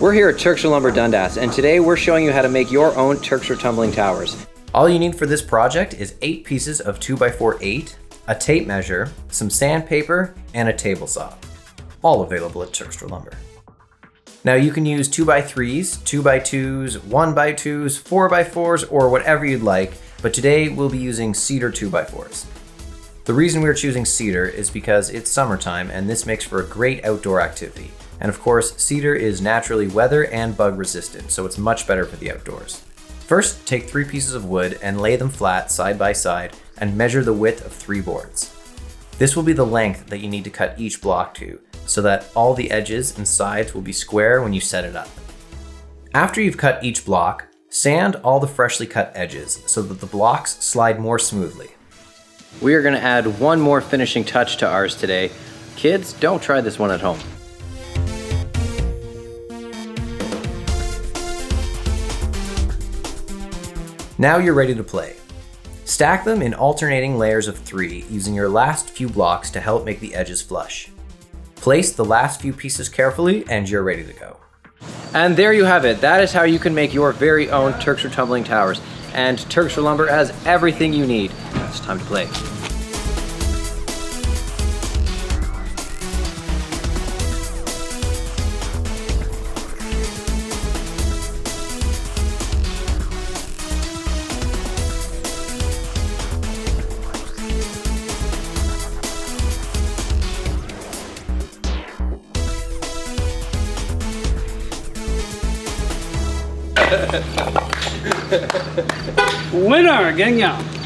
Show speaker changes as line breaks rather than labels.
We're here at Turkstra Lumber Dundas, and today we're showing you how to make your own Turkstra Tumbling Towers.
All you need for this project is 8 pieces of 2x4 a tape measure, some sandpaper, and a table saw. All available at Turkstra Lumber. Now you can use 2x3s, 2x2s, 1x2s, 4x4s, or whatever you'd like, but today we'll be using cedar 2x4s. The reason we're choosing cedar is because it's summertime and this makes for a great outdoor activity. And of course, cedar is naturally weather and bug resistant, so it's much better for the outdoors. First, take 3 pieces of wood and lay them flat side by side and measure the width of 3 boards. This will be the length that you need to cut each block to, so that all the edges and sides will be square when you set it up. After you've cut each block, sand all the freshly cut edges so that the blocks slide more smoothly.
We are going to add one more finishing touch to ours today. Kids, don't try this one at home.
Now you're ready to play. Stack them in alternating layers of 3 using your last few blocks to help make the edges flush. Place the last few pieces carefully and you're ready to go.
And there you have it. That is how you can make your very own Turkstra Tumbling Towers. And Turkstra Lumber has everything you need. It's time to play.
Winner, Jenga!